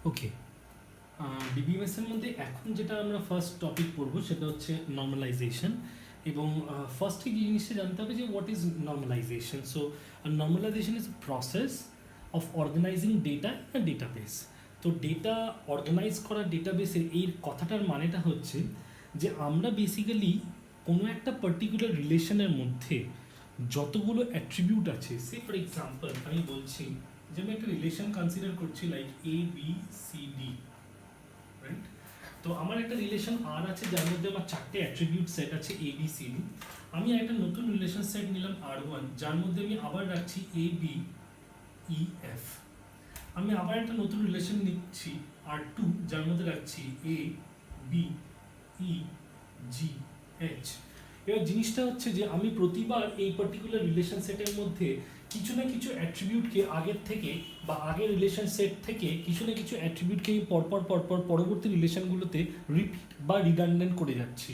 ওকে, DBMS এর মধ্যে এখন যেটা আমরা ফার্স্ট টপিক পড়বো সেটা হচ্ছে নর্মালাইজেশন। এবং ফার্স্টে যে জিনিসটা জানতে হবে যে what is normalization. So normalization is a process of organizing data in a database. তো ডেটা অর্গানাইজ করা ডেটাবেসের এই কথাটার মানেটা হচ্ছে যে আমরা বেসিক্যালি কোনো একটা পার্টিকুলার রিলেশনের মধ্যে যতগুলো অ্যাট্রিবিউট আছে, সে ফর এক্সাম্পল আমি বলছি যে আমি একটা রিলেশন কনসিডার করছি like A B C D, right? তো আমার একটা রিলেশন আর আছে যার মধ্যে আমার চারটে অ্যাট্রিবিউট সেট আছে এ বি সি ডি। আমি একটা নতুন রিলেশন সেট নিলাম আর ওয়ান, যার মধ্যে আমি আবার রাখছি এ বি ই এফ। আমি আবার একটা নতুন রিলেশন নিচ্ছি আর টু, যার মধ্যে রাখছি A B E G H. এবার জিনিসটা হচ্ছে যে আমি প্রতিবার এই পার্টিকুলার রিলেশন সেটের মধ্যে কিছু না কিছু অ্যাট্রিবিউটকে আগের থেকে বা আগের রিলেশন সেট থেকে কিছু না কিছু অ্যাট্রিবিউটকে আমি পরপর পরবর্তী রিলেশনগুলোতে রিপিট বা রিডান্ডেন্ট করে যাচ্ছি।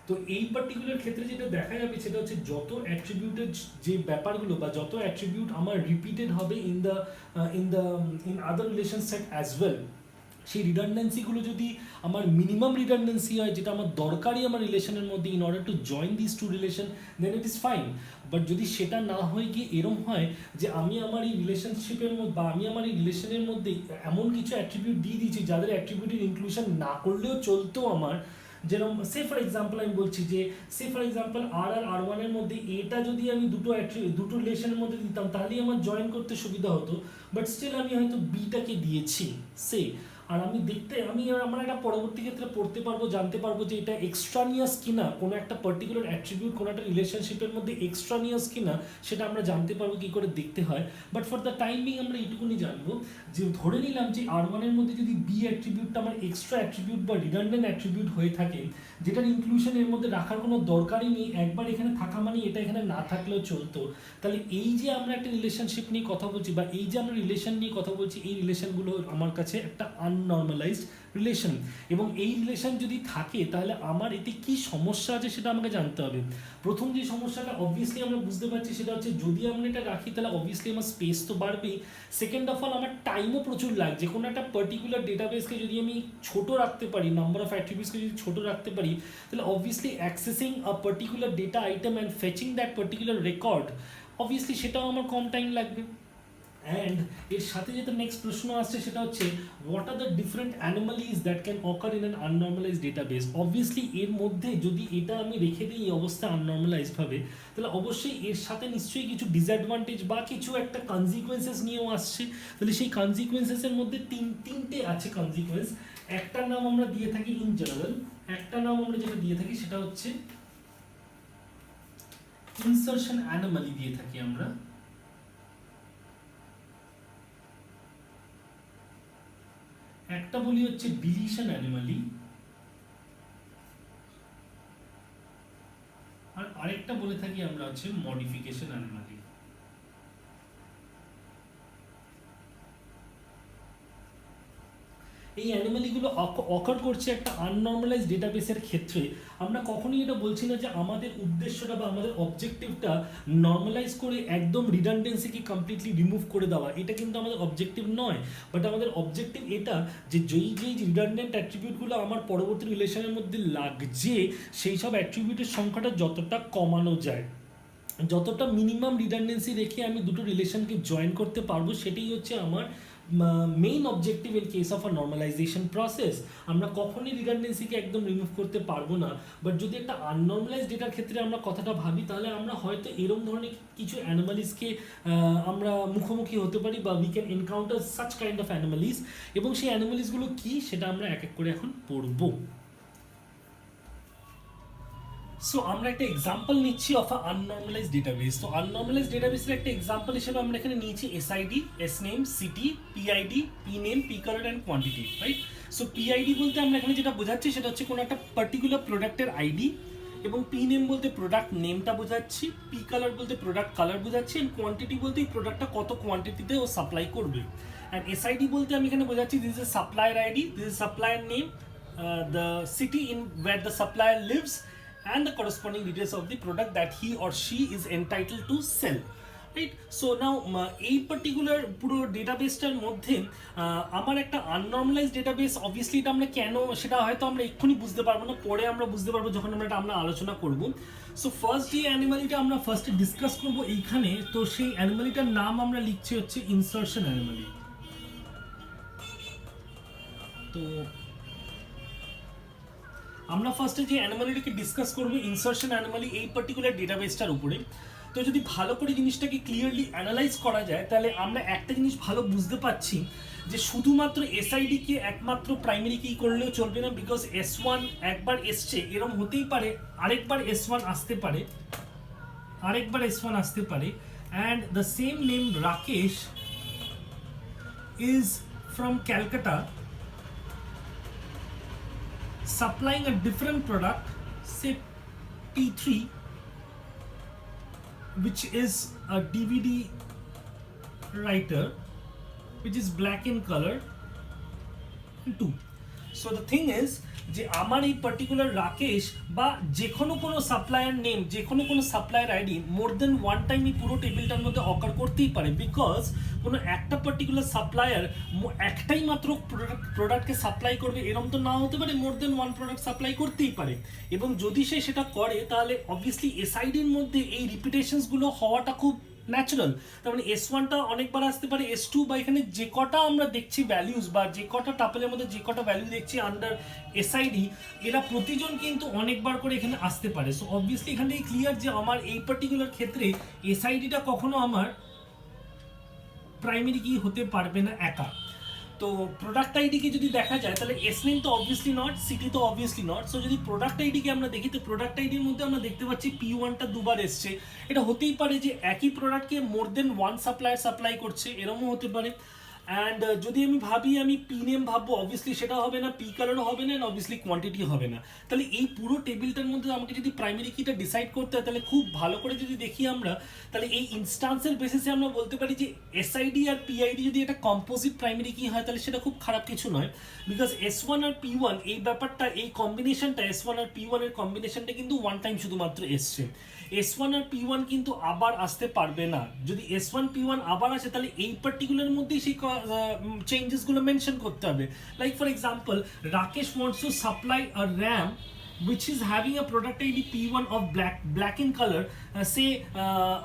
তো এই পার্টিকুলার ক্ষেত্রে যেটা দেখা যাবে সেটা হচ্ছে যত অ্যাট্রিবিউটের যে ব্যাপারগুলো বা যত অ্যাট্রিবিউট আমার রিপিটেড হবে in other relation set as well, সেই রিডান্ডেন্সিগুলো যদি আমার মিনিমাম রিডান্ডেন্সি হয়, যেটা আমার দরকারি আমার রিলেশনের মধ্যে in order to join this two relation, then it is fine. But যদি সেটা না হয়ে গিয়ে এরম হয় যে আমি আমার এই রিলেশনশিপের মধ্যে বা আমি আমার এই রিলেশনের মধ্যে এমন কিছু অ্যাট্রিবিউট দিয়ে দিচ্ছি যাদের অ্যাট্রিবিউটের ইনক্লুশন না করলেও চলতো আমার, যেরকম সে ফর এক্সাম্পল আমি বলছি যে সে ফর এক্সাম্পল আর আর আর ওয়ানের মধ্যে এটা যদি আমি দুটো রিলেশনের মধ্যে দিতাম তাহলেই আমার জয়েন করতে সুবিধা হতো, বাট স্টিল আমি হয়তো বিটাকে দিয়েছি সে। আর আমি আমার একটা পরবর্তী ক্ষেত্রে পড়তে পারবো, জানতে পারবো যে এটা এক্সট্রানিয়াস কিনা, কোনো একটা পার্টিকুলার অ্যাট্রিবিউট কোনো একটা রিলেশনশিপের মধ্যে এক্সট্রানিয়াস কিনা সেটা আমরা জানতে পারবো কী করে দেখতে হয়। But for the time being আমরা এইটুকুনি জানবো যে ধরে নিলাম যে আর ওয়ানের মধ্যে যদি বি অ্যাট্রিবিউটটা আমার এক্সট্রা অ্যাট্রিবিউট বা রিডান্ডেন্ট অ্যাট্রিবিউট হয়ে থাকে, যেটার ইনক্লুশন এর মধ্যে রাখার কোনো দরকারই নেই, একবার এখানে থাকা মানে এটা এখানে না থাকলেও চলতো, তাহলে এই যে আমরা একটা রিলেশনশিপ নিয়ে কথা বলছি বা এই যে আমরা রিলেশন নিয়ে কথা বলছি, এই রিলেশনগুলো আমার কাছে একটা আননর্মালাইজড রিলেশন। এবং এই রিলেশন যদি থাকে তাহলে আমার এতে কি সমস্যা আছে সেটা আমাকে জানতে হবে। প্রথম যে সমস্যাটা অবভিয়াসলি আমরা বুঝতে পারছি সেটা হচ্ছে যদি আমরা এটা রাখি তাহলে অবভিয়াসলি আমার স্পেস তো বাড়বেই, সেকেন্ড অফ অল আমার টাইমও প্রচুর লাগছে। কোনো একটা পার্টিকুলার ডেটাবেসকে যদি আমি ছোট রাখতে পারি, নাম্বার অফ অ্যাট্রিবিউটসকে যদি ছোট রাখতে পারি, তাহলে obviously accessing a particular data item and fetching that particular record, obviously সেটাও আমার কম টাইম লাগবে। অ্যান্ড এর সাথে যেটা নেক্সট প্রশ্ন আসছে সেটা হচ্ছে what are the different anomalies that can occur in an unnormalised database. Obviously এর মধ্যে যদি এটা আমি রেখে দিই এই অবস্থা আননর্মালাইজড ভাবে, তাহলে অবশ্যই এর সাথে নিশ্চয়ই কিছু ডিসঅ্যাডভান্টেজ বা কিছু একটা কনজিকুয়েন্সেস নিয়েও আসছে। তাহলে সেই কনজিকুয়েন্সেসের মধ্যে তিনটে আছে কনজিকুয়েন্স। একটার নাম আমরা দিয়ে থাকি ইন জেনারেল, একটা নাম আমরা যেটা দিয়ে থাকি সেটা হচ্ছে ইনসারশন অ্যানোমালি দিয়ে থাকি আমরা। একটা বলি হচ্ছে ডিলিশন অ্যানোমালি, আর আরেকটা বলে থাকি আমরা হচ্ছে মডিফিকেশন অ্যানোমালি। এই অ্যানোমালিগুলো অকার করছে একটা আননর্মালাইজ ডেটাবেসের ক্ষেত্রে। আমরা কখনোই এটা বলছি না যে আমাদের উদ্দেশ্যটা বা আমাদের অবজেক্টিভটা নর্মালাইজ করে একদম রিডান্ডেন্সিকে কমপ্লিটলি রিমুভ করে দেওয়া, এটা কিন্তু আমাদের অবজেক্টিভ নয়। বাট আমাদের অবজেক্টিভ এটা যে যেই রিডান্ডেন্ট অ্যাট্রিবিউটগুলো আমার পরবর্তী রিলেশনের মধ্যে লাগছে সেই সব অ্যাট্রিবিউটের সংখ্যাটা যতটা কমানো যায়, যতটা মিনিমাম রিডান্ডেন্সি রেখে আমি দুটো রিলেশনকে জয়েন করতে পারবো, সেটাই হচ্ছে আমার main objective in case of a normalization process. আমরা কখনই রিডান্ডেন্সিকে একদম রিমুভ করতে পারবো না। বাট যদি একটা আননর্মালাইজ ডেটার ক্ষেত্রে আমরা কথাটা ভাবি তাহলে আমরা হয়তো এরকম ধরনের কিছু অ্যানোমালিজকে আমরা মুখোমুখি হতে পারি বা we can encounter such kind of anomalies. এবং সেই অ্যানোমালিজগুলো কী সেটা আমরা এক এক করে এখন পড়বো। সো আমরা একটা এক্সাম্পল নিচ্ছি অফ আ আননর্মালাইজড ডেটাবেস। তো আননর্মালাইজড ডেটাবেসের একটা এক্সাম্পল হিসেবে আমরা এখানে নিয়েছি SID, S name, city, PID, P name, P colour and quantity, right? So PID বলতে আমরা এখানে যেটা বোঝাচ্ছি সেটা হচ্ছে কোনো একটা পার্টিকুলার প্রোডাক্টের আইডি, এবং পি নেম বলতে প্রোডাক্ট নেমটা বোঝাচ্ছি, পি কালার বলতে প্রোডাক্ট কালার বোঝাচ্ছি, অ্যান্ড কোয়ান্টিটি বলতে এই প্রোডাক্টটা কত কোয়ান্টিটিতে ও সাপ্লাই করবে। অ্যান্ড এসআইডি বলতে আমি এখানে বোঝাচ্ছি this is supplier ID, this is supplier name, the city in where the supplier lives, and the corresponding details of the product that he or she is entitled to sell. Right. So now এই particular পুরো ডেটাবেসটার মধ্যে আমার একটা আননর্মালাইজ database, obviously এটা আমরা কেন সেটা হয়তো আমরা এক্ষুনি বুঝতে পারবো না, পরে আমরা বুঝতে পারবো যখন আমরা এটা আলোচনা করব। সো ফার্স্ট যে অ্যানিমালিটা আমরা ফার্স্টে ডিসকাস করবো এইখানে, তো সেই অ্যানিমালিটার নাম আমরা লিখছি হচ্ছে ইনসার্শন অ্যানিমালি। তো আমরা ফার্স্টে যে অ্যানিমালিটাকে ডিসকাস করবো ইনসার্শন অ্যানিমালি এই পার্টিকুলার ডেটাবেসটার উপরে। তো যদি ভালো করে জিনিসটাকে ক্লিয়ারলি অ্যানালাইজ করা যায় তাহলে আমরা একটা জিনিস ভালো বুঝতে পারছি যে শুধুমাত্র এসআইডি কে একমাত্র প্রাইমারি কি করলেও চলবে না, বিকজ S1 একবার এসছে, এরকম হতেই পারে আরেকবার S1 আসতে পারে, and the same name Rakesh is from Calcutta supplying a different product, say P3, which is a DVD writer, which is black in color, and 2. So the thing is যে আমার এই পার্টিকুলার রাকেশ বা যে কোনো সাপ্লায়ার নেম, যে কোনো সাপ্লায়ার আইডি মোর than one time এই পুরো টেবিলটার মধ্যে অকার করতেই পারে, বিকজ কোনো একটা পার্টিকুলার সাপ্লায়ার একটাই মাত্র প্রোডাক্টকে সাপ্লাই করবে এরকম তো না হতে পারে, মোর দেন ওয়ান প্রোডাক্ট সাপ্লাই করতেই পারে। এবং যদি সে সেটা করে তাহলে অবভিয়াসলি এসআইডির মধ্যে এই রিপিটেশনসগুলো হওয়াটা খুব ন্যাচারাল। তার মানে S1টা অনেকবার আসতে পারে, S2 বা এখানে যে কটা আমরা দেখছি ভ্যালিউজ বা যে কটা টাপেলের মধ্যে যে কটা ভ্যালু দেখছি আন্ডার এসআইডি, এরা প্রতিজন কিন্তু অনেকবার করে এখানে আসতে পারে। সো অবভিয়াসলি এখান থেকে ক্লিয়ার যে আমার এই পার্টিকুলার ক্ষেত্রে এসআইডিটা কখনো আমার প্রাইমারি কি হতে পারবে না একা। তো প্রোডাক্ট আইডিকে যদি দেখা যায় তাহলে এস নেম তো অবভিয়াসলি নট, সিটি তো অবভিয়াসলি নট। সো যদি প্রোডাক্ট আইডিকে আমরা দেখি তো প্রোডাক্ট আইডির মধ্যে আমরা দেখতে পাচ্ছি P1টা দুবার এসছে। এটা হতেই পারে যে একই প্রোডাক্টকে মোর দেন ওয়ান সাপ্লায়ার সাপ্লাই করছে, এরকমও হতে পারে। অ্যান্ড যদি আমি ভাবি আমি পি নেম ভাববো, অবভিয়াসলি সেটা হবে না, পি কালারও হবে না, অবভিয়াসলি কোয়ান্টিটি হবে না। তাহলে এই পুরো টেবিলটার মধ্যে আমাকে যদি প্রাইমারি কিটা ডিসাইড করতে হয় তাহলে খুব ভালো করে যদি দেখি আমরা, তাহলে এই ইনস্টান্সের বেসিসে আমরা বলতে পারি যে এসআইডি আর পিআইডি যদি এটা কম্পোজিট প্রাইমারি কি হয় তাহলে সেটা খুব খারাপ কিছু নয়, বিকজ S1 আর P1 এই ব্যাপারটা, এই কম্বিনেশনটা S1 আর P1 এর কম্বিনেশনটা কিন্তু ওয়ান টাইম শুধুমাত্র এসছে। S1 আর P1 কিন্তু আবার আসতে পারবে না। যদি S1 P1 আবার আসে তাহলে এই পার্টিকুলার মধ্যেই সেই চেঞ্জেসগুলো মেনশন করতে হবে। Like for example, Rakesh wants to supply a RAM which is having a product ID P1 of black in color, say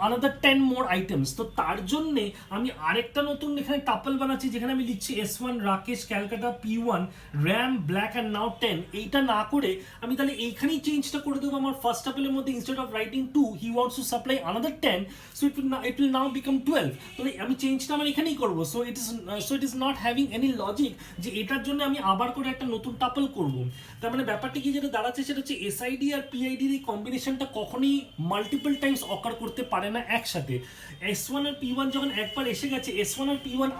another 10 more items. তো তার জন্যে আমি আরেকটা নতুন এখানে টাপল বানাচ্ছি যেখানে আমি লিখছি S1 Rakesh Calcutta P1 RAM black and now 10। এইটা না করে আমি তাহলে এইখানেই চেঞ্জটা করে দেবো আমার ফার্স্ট টাপলের মধ্যে, instead of writing 2 he wants to supply another 10, so it will now become 12। তো আমি চেঞ্জটা আমার এখানেই করবো। So it is not having any logic যে এটার জন্য আমি আবার করে একটা নতুন টাপল করব। তার মানে ব্যাপারটা কি যেটা দাঁড়াচ্ছে সেটা হচ্ছে এসআইডি আর পিআইডির এই কম্বিনেশনটা কখনোই মাল্টিপল টাইমস অকার করতে পারে না একসাথে। S1 আর P1 যখন একবার এসে গেছে, S1 আর P1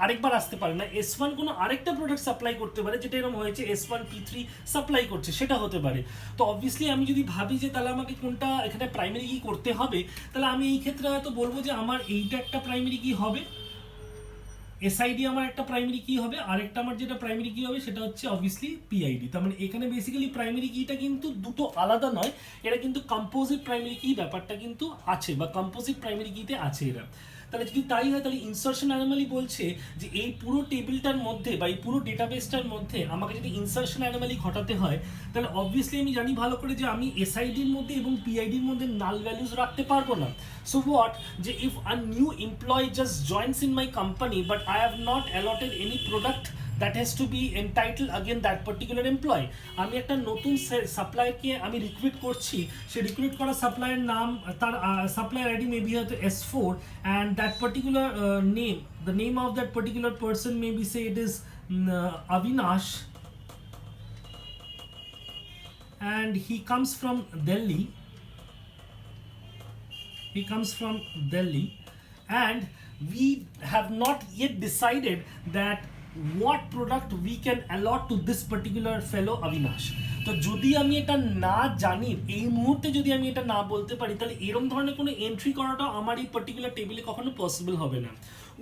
আরেকবার আসতে পারে না। S1 কোনো আরেকটা প্রোডাক্ট সাপ্লাই করতে পারে, যেটা এরকম হয়েছে S1 P3 সাপ্লাই করছে, সেটা হতে পারে। তো অবভিয়াসলি আমি যদি ভাবি যে তাহলে আমাকে কোনটা এখানে প্রাইমারি কি করতে হবে, তাহলে আমি এই ক্ষেত্রে হয়তো বলবো যে আমার এইটা একটা প্রাইমারি কি হবে, এসআইডি আমার একটা প্রাইমারি কি হবে, আরেকটা আমার যেটা প্রাইমারি কি হবে সেটা হচ্ছে অবভিয়াসলি পিআইডি। তার মানে এখানে বেসিক্যালি প্রাইমারি কিটা কিন্তু দুটো আলাদা নয়, এটা কিন্তু কম্পোজিট প্রাইমারি কি ব্যাপারটা কিন্তু আছে, বা কম্পোজিট প্রাইমারি কিতে আছে এরা। তাহলে যদি তাই হয় তাহলে ইনসার্শন অ্যানোমালি বলছে যে এই পুরো টেবিলটার মধ্যে বা এই পুরো ডেটাবেসটার মধ্যে আমাকে যদি ইনসার্শন অ্যানোমালি ঘটাতে হয় তাহলে অবভিয়াসলি আমি জানি ভালো করে যে আমি এসআইডির মধ্যে এবং পিআইডির মধ্যে নাল ভ্যালুজ রাখতে পারবো না। সো হোয়াট, যে if a new employee just joins in my company but I have not allotted any product that has to be entitled again that particular employee, আমি একটা নতুন সাপ্লায়ারকে আমি রিক্রুট করছি, সে রিক্রুট করা সাপ্লায়ার নাম, তার সাপ্লায়ার আইডি মে বি হয়তো S4 and that particular name, the name of that particular person maybe say it is Avinash and he comes from Delhi, and we have not yet decided that what product we can allot to this particular fellow Avinash. তো যদি আমি এটা না জানি, এই মুহূর্তে যদি আমি এটা না বলতে পারি, তাহলে এরকম ধরনের কোনো এন্ট্রি করাটা আমার এই পার্টিকুলার টেবিলে কখনো পসিবল হবে না।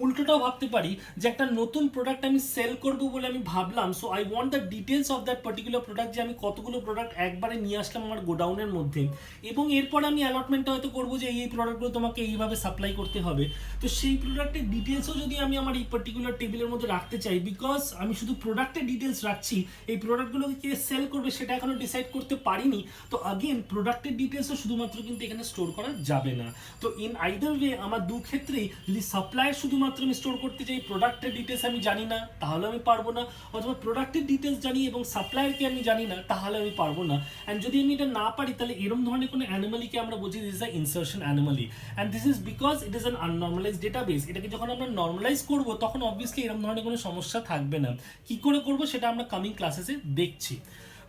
উল্টোটাও ভাবতে পারি যে একটা নতুন প্রোডাক্ট আমি সেল করব বলে আমি ভাবলাম, so I want the details of that particular product, যে আমি কতগুলো প্রোডাক্ট একবারে নিয়ে আসলাম আমার গোডাউনের মধ্যে, এবং এরপর আমি অ্যালটমেন্টটা হয়তো করবো যে এই প্রোডাক্টগুলো তোমাকে এইভাবে সাপ্লাই করতে হবে। তো সেই প্রোডাক্টের ডিটেলসও যদি আমি আমার এই পার্টিকুলার টেবিলের মধ্যে রাখতে চাই, বিকজ আমি শুধু প্রোডাক্টের ডিটেলস রাখছি, এই প্রোডাক্টগুলোকে কে সেল করবে সেটা এখনো ডিসাইড করতে পারিনি, তো আগেন প্রোডাক্টের ডিটেলসও শুধুমাত্র কিন্তু এখানে স্টোর করা যাবে না। তো ইন আইদার ওয়ে আমার দু ক্ষেত্রেই, যদি সাপ্লায়ার শুধুমাত্র আমি স্টোর করতে চাই, প্রোডাক্টের ডিটেলস আমি জানি না, তাহলে আমি পারবো না, অথবা প্রোডাক্টের ডিটেলস জানি এবং সাপ্লায়ারকে আমি জানি না, তাহলে আমি পারবো না। অ্যান্ড যদি আমি এটা না পারি, তাহলে এরকম ধরনের কোনো অ্যানোমালিকে আমরা বলছি this is a insertion anomaly, and this is because it is an unnormalised database. এটাকে যখন আমরা নর্মালাইজ করবো, তখন অবভিয়াসলি এরকম ধরনের কোনো সমস্যা থাকবে না। কি করে করবো সেটা আমরা কামিং ক্লাসেসে দেখছি।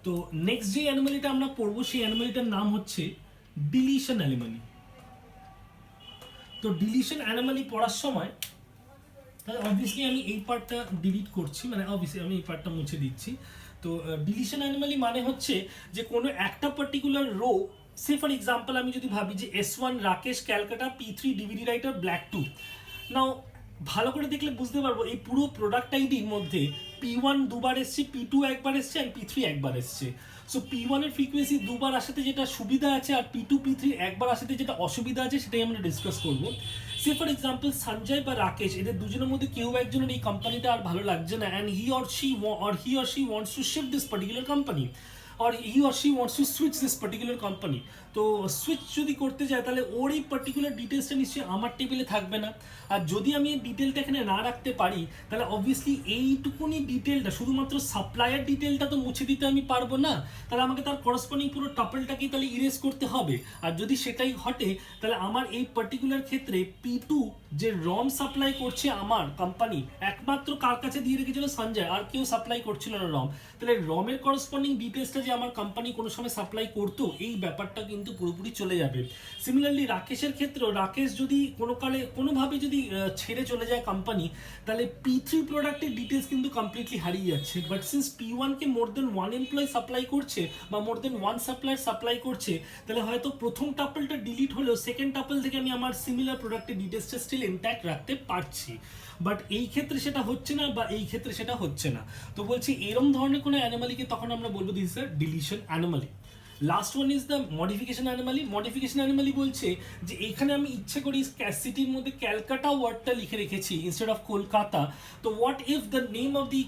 তো নেক্সট যে অ্যানোমালিটা আমরা পড়বো, সেই অ্যানোমালিটার নাম হচ্ছে ডিলিশন অ্যানোমালি। তো ডিলিশন অ্যানোমালি পড়ার সময়, তাহলে অবভিয়াসলি আমি এই পার্টটা ডিলিট করছি, মানে অবভিয়াসলি আমি এই পার্টটা মুছে দিচ্ছি। তো ডিলিশন অ্যানোমালি মানে হচ্ছে যে কোনো একটা particular row, say for example আমি যদি ভাবি যে S1 Rakesh Calcutta, P3 DVD writer black 2, now ভালো করে দেখলে বুঝতে পারবো এই পুরো প্রোডাক্ট আইডির মধ্যে P1 দুবার এসছে, P2 একবার এসছে, আর P3 একবার এসছে। সো P1 এর ফ্রিকোয়েন্সি দুবার আসাতে যেটা সুবিধা আছে, আর P2 P3 একবার আসাতে যেটা অসুবিধা আছে, সেটাই আমরা ডিসকাস করবো। সে ফর এক্সাম্পল সঞ্জয় বা রাকেশ, এদের দুজনের মধ্যে কেউ একজনের এই কোম্পানিটা আর ভালো লাগছে না, and he or she wants to shift this particular company, or he or she wants to switch this particular company। তো সুইচ যদি করতে চায়, তাহলে ওর এই পার্টিকুলার ডিটেলসটা নিশ্চয়ই আমার টেবিলে থাকবে না। আর যদি আমি এই ডিটেলটা এখানে না রাখতে পারি, তাহলে অবভিয়াসলি এইটুকুনি ডিটেলটা, শুধুমাত্র সাপ্লায়ার ডিটেলটা তো মুছে দিতে আমি পারবো না, তাহলে আমাকে তার করসপন্ডিং পুরো টাপলটাকেই তাহলে ইরেজ করতে হবে। আর যদি সেটাই ঘটে, তাহলে আমার এই পার্টিকুলার ক্ষেত্রে P2 যে রম সাপ্লাই করছে আমার কোম্পানি, একমাত্র কার কাছে দিয়ে রেখেছিল, সঞ্জয়, আর কেউ সাপ্লাই করছিল না রম, তাহলে রমের করসপন্ডিং ডিটেলসটা যে আমার কোম্পানি কোনো সময় সাপ্লাই করতো, এই ব্যাপারটা কিন্তু পুরোপুরি চলে যাবে। সিমিলারলি রাকেশের ক্ষেত্রেও, রাকেশ যদি কোনোভাবে যদি ছেড়ে চলে যায় কোম্পানি, তাহলে P3 প্রোডাক্টের ডিটেলস কিন্তু কমপ্লিটলি হারিয়ে যাচ্ছে। বাট সিন্স P1 কে more than one employ supply করছে, বা more than one supplier supply করছে, তাহলে হয়তো প্রথম টাপলটা ডিলিট হলেও সেকেন্ড টাপল থেকে আমি আমার সিমিলার প্রোডাক্টের ডিটেলসটা স্টিল ইনট্যাক্ট রাখতে পারছি। বাট এই ক্ষেত্রে সেটা হচ্ছে না, বা এই ক্ষেত্রে সেটা হচ্ছে না। তো বলছি এরকম ধরনের কোনো অ্যানোমালিকে তখন আমরা বলবো this is a deletion anomaly. Last one is the modification anomaly. Modification anomaly বলছে যে এখানে আমি ইচ্ছে করি সিটির মধ্যে ক্যালকাটা ওয়ার্ডটা লিখে রেখেছি ইনস্টেড অফ কলকাতা। তো what if the name of the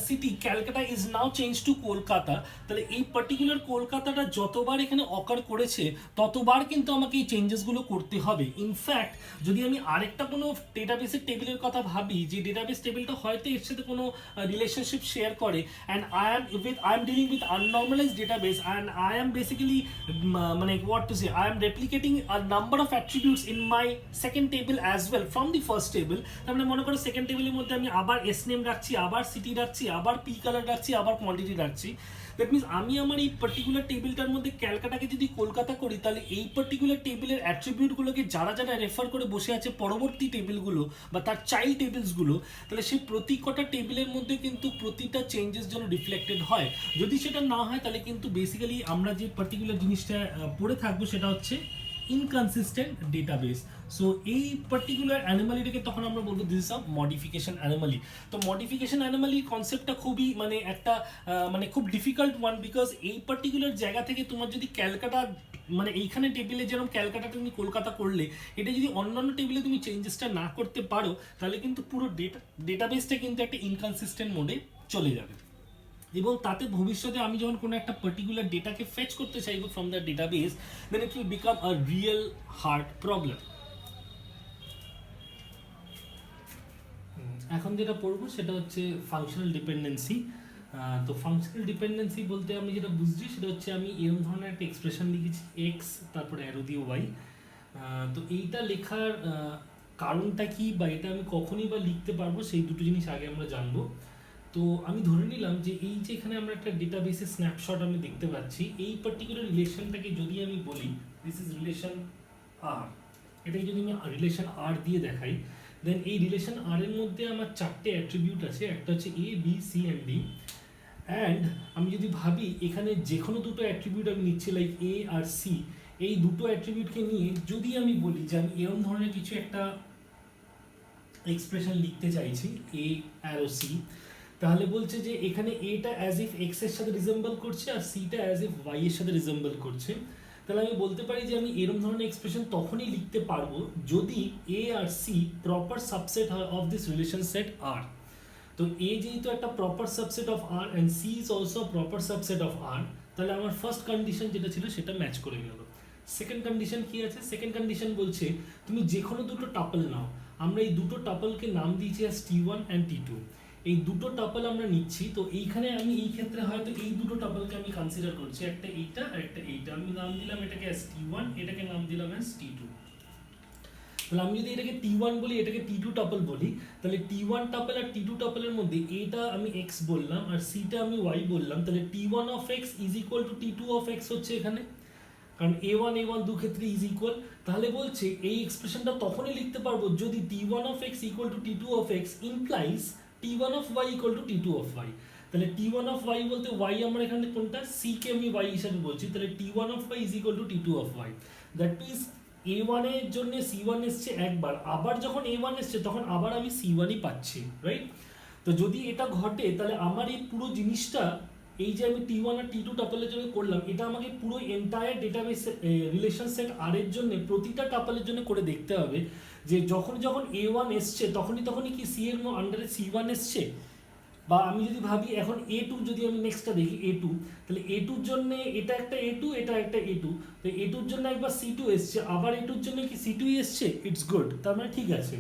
city Calcutta is now change to Kolkata, তাহলে এই পার্টিকুলার কলকাতাটা যতবার এখানে অকার করেছে, ততবার কিন্তু আমাকে এই চেঞ্জেসগুলো করতে হবে। ইনফ্যাক্ট যদি আমি আরেকটা কোনো ডেটাবেসের টেবিলের কথা ভাবি, যে ডেটাবেস টেবিলটা হয়তো এর সাথে কোনো রিলেশনশিপ শেয়ার করে, and I am dealing with unnormalised database, and I am basically what to say, I am replicating a number of attributes in my second table as well from the first table। তার মানে মনে করো second টেবিলের মধ্যে আমি আবার S name রাখছি, আবার সিটি রাখছি, আবার পি কালার রাখছি, আবার কোয়ান্টিটি রাখছি। দ্যাট মিনস আমি আমার এই পার্টিকুলার টেবিলটার মধ্যে ক্যালকাটাকে যদি কলকাতা করি, তাহলে এই পার্টিকুলার টেবিলের অ্যাট্রিবিউটগুলোকে যারা যারা রেফার করে বসে আছে পরবর্তী টেবিলগুলো বা তার চাইল্ড টেবিলসগুলো, তাহলে সেই প্রতি কটা টেবিলের মধ্যে কিন্তু প্রতিটা চেঞ্জেস যেন রিফ্লেক্টেড হয়। যদি সেটা না হয়, তাহলে কিন্তু বেসিক্যালি আমরা যে পার্টিকুলার জিনিসটা পড়ে থাকবো সেটা হচ্ছে ইনকনসিস্টেন্ট ডেটাবেস। সো এই পার্টিকুলার অ্যানোমালিটাকে তখন আমরা বলবো this is a modification anomaly. তো মডিফিকেশন অ্যানোমালি কনসেপ্টটা খুবই মানে একটা মানে খুব ডিফিকাল্ট ওয়ান, বিকজ এই পার্টিকুলার জায়গা থেকে তোমার যদি ক্যালকাটা, মানে এইখানে টেবিলে যেরকম ক্যালকাটা তুমি কলকাতা করলে, এটা যদি অন্যান্য টেবিলে তুমি চেঞ্জেসটা না করতে পারো, তাহলে কিন্তু পুরো ডেটাবেসটা কিন্তু একটা ইনকনসিস্টেন্ট মোডে চলে যাবে। এবং তাতে ভবিষ্যতে আমি যখন কোনো একটা পার্টিকুলার ডেটাকে ফেচ করতে চাইবো from the database, then it will become a real hard problem. এখন যেটা পড়বো সেটা হচ্ছে ফাংশনাল ডিপেন্ডেন্সি। তো ফাংশনাল ডিপেন্ডেন্সি বলতে আমি যেটা বুঝছি সেটা হচ্ছে, আমি এরকম ধরনের একটা এক্সপ্রেশন লিখেছি এক্স, তারপরে অ্যারো দিয়ে ওয়াই। তো এইটা লেখার কারণটা কি, বা এটা আমি কখনই বা লিখতে পারবো, সেই দুটো জিনিস আগে আমরা জানবো। তো আমি ধরে নিলাম যে এই যে এখানে আমরা একটা ডেটাবেসের স্ন্যাপশট আমি দেখতে পাচ্ছি, এই পার্টিকুলার রিলেশনটাকে যদি আমি বলি দিস ইজ রিলেশন আর, এটাকে যদি আমি রিলেশন আর দিয়ে দেখাই, দেন এই রিলেশন আর এর মধ্যে আমার চারটে অ্যাট্রিবিউট আছে, একটা হচ্ছে A B C and D. And আমি যদি ভাবি এখানে যে কোনো দুটো অ্যাট্রিবিউট আমি নিচ্ছি, লাইক এ আর সি, এই দুটো অ্যাট্রিবিউটকে নিয়ে যদি আমি বলি যে আমি এরকম ধরনের কিছু একটা এক্সপ্রেশন লিখতে চাইছি এ অ্যারো সি, তাহলে বলছে যে এখানে এটা অ্যাজ ইফ এক্স এর সাথে রিজেম্বল করছে আর সিটা অ্যাজ ইফ ওয়াই এর সাথে রিজেম্বল করছে। তাহলে আমি বলতে পারি যে আমি এরকম ধরনের এক্সপ্রেশন তখনই লিখতে পারবো যদি এ আর সি প্রপার সাবসেট হয় of this relation set R. তো এ যেহেতু একটা proper subset of R and C is also proper subset of R, তাহলে আমার ফার্স্ট কন্ডিশন যেটা ছিল সেটা ম্যাচ করে গেল। সেকেন্ড কন্ডিশন কি আছে? সেকেন্ড কন্ডিশন বলছে তুমি যে কোনো দুটো টাপল নাও, আমরা এই দুটো টাপলকে নাম দিয়েছি as t1 and t2। এই দুটো টাপল আমরা নিচ্ছি, তো এইখানে আমি এই ক্ষেত্রে হয়তো এই দুটো টাপলকে আমি কনসিডার করছি, একটা এইটা আর একটা এইটা। আমি নাম দিলাম এটাকে as t1, এটাকে নাম দিলাম as t2। তাহলে আমি যদি এটাকে t1 বলি, এটাকে t2 টাপল বলি, তাহলে t1 টাপল আর t2 টাপলের মধ্যে এটা আমি x বললাম আর c টা আমি y বললাম, তাহলে t1 of x is equal to t2 of x হচ্ছে এখানে, কারণ a1 দু ক্ষেত্রে ইজ ইকুয়াল। তাহলে বলছে এই এক্সপ্রেশনটা তখনই লিখতে পারবো যদি t1 of x equal to t2 of x implies t1 of y equal to t2 of y। তাহলে t1 of y বলতে y আমার এখানে কোনটা, c কে আমি y হিসেবে বলছি, তাহলে t1 of y is equal to t2 of y। That means a1 এর জন্য c1 এসছে একবার, আবার যখন a1 এসছে তখন আবার আমি c1 ই পাচ্ছি, রাইট? তো যদি এটা ঘটে তাহলে আমার এই পুরো জিনিসটা, এই যে আমি t1 আর t2 টাপলের জন্য করলাম, এটা আমাকে পুরো এন্টায়ার ডেটাবেস রিলেশন সেট আর এর জন্য প্রতিটা টাপলের জন্য করে দেখতে হবে যে যখন যখন a1 এসছে তখনই কি c এর আন্ডারে c1 এসছে। বা আমি যদি ভাবি এখন a2, যদি আমি নেক্সটটা দেখি a2, তাহলে a2 এর জন্য এটা একটা a2, এটা একটা a2, তো a2 এর জন্য একবার c2 এসছে, আবার a2 এর জন্য কি c2 এসছে, ইটস গুড, তার মানে ঠিক আছে।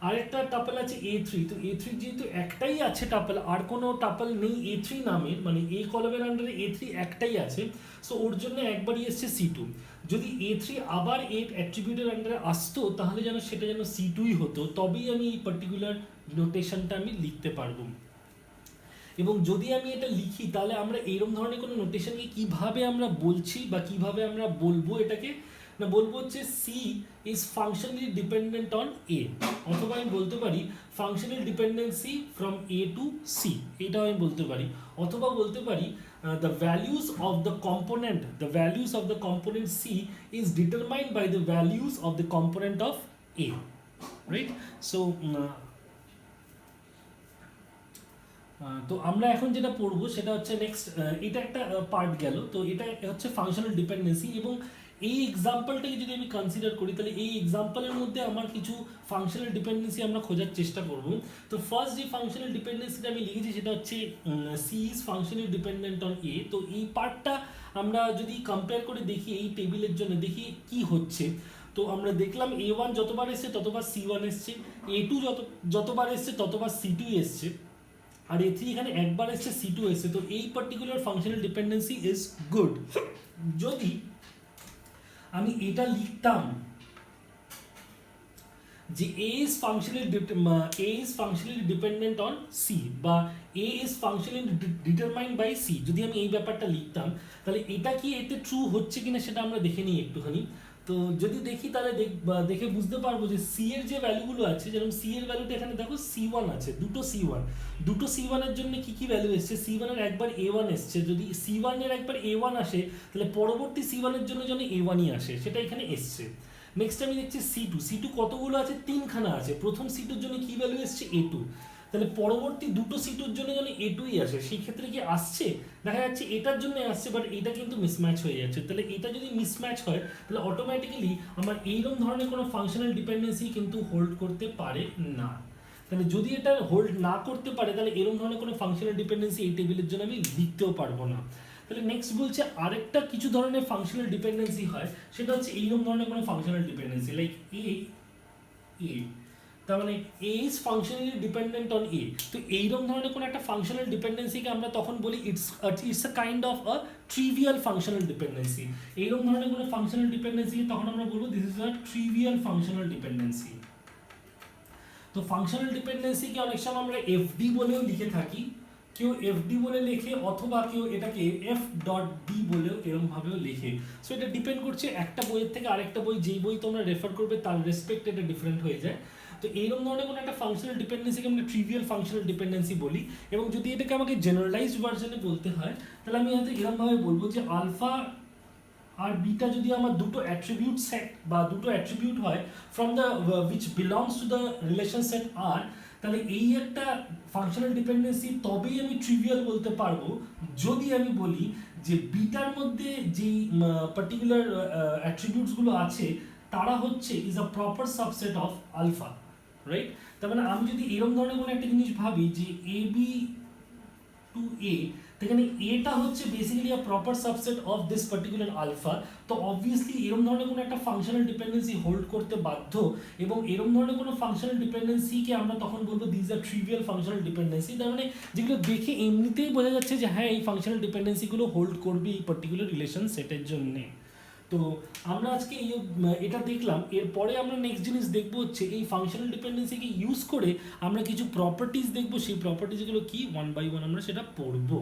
আরেকটা টাপল আছে a3, তো a3 যেহেতু একটাই আছে টাপল, আর কোনো টাপল নেই a3 নামের, মানে a কলামের আন্ডারে a3 একটাই আছে, সো ওর জন্য একবারই এসছে c2। যদি a3 আবার a অ্যাট্রিবিউটের আন্ডারে আসতো তাহলে যেন সেটা যেন c2ই হতো, তবেই আমি এই পার্টিকুলার নোটেশনটা আমি লিখতে পারবো। এবং যদি আমি এটা লিখি তাহলে আমরা এরকম ধরনের কোনো নোটেশনকে কিভাবে আমরা বলছি বা কিভাবে আমরা বলবো এটাকে, না বলবো হচ্ছে C is functionally dependent on A, অথবা আমি বলতে পারি functional dependency from A to C, এটাও আমি বলতে পারি। অথবা বলতে পারি the values of the component c is determined by the values of the component of a, right? So তো আমরা এখন যেটা পড়বো সেটা হচ্ছে নেক্সট, এটা একটা পার্ট গেল, তো এটা হচ্ছে ফাংশনাল ডিপেন্ডেন্সি। এবং এই এক্সাম্পলটাকে যদি আমি কনসিডার করি তাহলে এই এক্সাম্পলের মধ্যে আমার কিছু ফাংশনাল ডিপেন্ডেন্সি আমরা খোঁজার চেষ্টা করব। তো ফার্স্ট যে ফাংশনাল ডিপেন্ডেন্সিটা আমি লিখেছি সেটা হচ্ছে C is functionally dependent on A. তো এই পার্টটা আমরা যদি কম্পেয়ার করে দেখি এই টেবিলের জন্য, দেখি কি হচ্ছে। তো আমরা দেখলাম a1 যতবার এসছে ততবার c1 এসছে, a2 যতবার এসছে ততবার c2 এসছে, আর a3 এখানে একবার এসছে c2 এসছে। তো এই particular functional dependency is good. যদি আমি এটা লিখতাম যে a is functionally dependent on c বা a is functionally determined by c, যদি আমি এই ব্যাপারটা লিখতাম তাহলে এটা কি এতে ট্রু হচ্ছে কিনা সেটা আমরা দেখে নিই একটুখানি। তো যদি দেখি তাহলে দেখে বুঝতে পারবো যে c এর যে ভ্যালুগুলো আছে, যেরকম c এর ভ্যালুটা এখানে দেখো c1 আছে, দুটো c1 এর জন্য কি কি ভ্যালু এসছে, c1 এর একবার a1 এসছে, যদি c1 এর একবার a1 আসে তাহলে পরবর্তী c1 এর জন্য যেন a1ই আসে, সেটা এখানে এসছে। নেক্সট আমি দেখছি c2 কতগুলো আছে, তিনখানা আছে, প্রথম c2 এর জন্য কি ভ্যালু এসছে a2, তাহলে পরবর্তী দুটো c2 এর জন্য যেন a2ই আসে, সেই ক্ষেত্রে কি আসছে, দেখা যাচ্ছে এটার জন্য আসছে বাট এটা কিন্তু মিসম্যাচ হয়ে যাচ্ছে। তাহলে এটা যদি মিসম্যাচ হয় তাহলে অটোমেটিক্যালি আমার এইরকম ধরনের কোনো ফাংশনাল ডিপেন্ডেন্সি কিন্তু হোল্ড করতে পারে না। তাহলে যদি এটা হোল্ড না করতে পারে তাহলে এরকম ধরনের কোনো ফাংশনাল ডিপেন্ডেন্সি এই টেবিলের জন্য আমি লিখতেও পারবো না। তাহলে নেক্সট বলছে আরেকটা কিছু ধরনের ফাংশনাল ডিপেন্ডেন্সি হয়, সেটা হচ্ছে এইরকম ধরনের কোনো ফাংশনাল ডিপেন্ডেন্সি লাইক এ, তার মানে A is functionally dependent on A. তো এইরকম ধরনের কোনো একটা ফাংশনাল ডিপেন্ডেন্সিকে আমরা তখন বলি it's a kind of a trivial functional dependency. এইরকম ধরনের কোনো ফাংশনাল ডিপেন্ডেন্সি তখন আমরা বলবো this is a trivial functional dependency. তো ফাংশনাল ডিপেন্ডেন্সিকে অনেক সময় আমরা এফডি বলেও লিখে থাকি, কেউ এফডি বলে লেখে অথবা কেউ এটাকে এফ ডট ডি বলেও এরকমভাবেও লেখে। সো এটা ডিপেন্ড করছে একটা বইয়ের থেকে আরেকটা বই, যেই বই তোমরা রেফার করবে তার রেসপেক্ট এটা ডিফারেন্ট হয়ে যায়। তো এইরকম ধরনের কোনো একটা ফাংশনাল ডিপেন্ডেন্সিকে আমরা ট্রিভিয়াল ফাংশনাল ডিপেন্ডেন্সি বলি। এবং যদি এটাকে আমাকে জেনারেলাইজড ভার্সনে বলতে হয় তাহলে আমি হয়তো এরকমভাবে বলবো যে আলফা আর বিটা যদি আমার দুটো অ্যাট্রিবিউট সেট বা দুটো অ্যাট্রিবিউট হয় from the which belongs to the relation set R, তাহলে এই একটা ফাংশনাল ডিপেন্ডেন্সি তবেই আমি ট্রিভিয়াল বলতে পারবো যদি আমি বলি যে বিটার মধ্যে যেই পার্টিকুলার অ্যাট্রিবিউটসগুলো আছে তারা হচ্ছে is a proper subset of alpha, right? তার মানে আমি যদি এরকম ধরনের কোনো একটা জিনিস ভাবি যে এ বি টু এ, সেখানে এটা হচ্ছে basically a proper subset of this particular alpha, তো অবভিয়াসলি এরকম ধরনের কোনো একটা ফাংশনাল ডিপেন্ডেন্সি হোল্ড করতে বাধ্য, এবং এরকম ধরনের কোনো ফাংশনাল ডিপেন্ডেন্সিকে আমরা তখন বলবো this are trivial functional dependency. তার মানে যেগুলো দেখে এমনিতেই বোঝা যাচ্ছে যে হ্যাঁ এই ফাংশনাল ডিপেন্ডেন্সিগুলো হোল্ড করবে এই পার্টিকুলার রিলেশন সেটের জন্যে। তো আমরা আজকে এটা দেখলাম, এরপরে আমরা নেক্সট জিনিস দেখবো হচ্ছে এই ফাংশনাল ডিপেন্ডেন্সিকে ইউজ করে আমরা কিছু প্রপার্টিজ দেখবো, সেই প্রপার্টিজগুলো কি ওয়ান বাই ওয়ান আমরা সেটা পড়বো।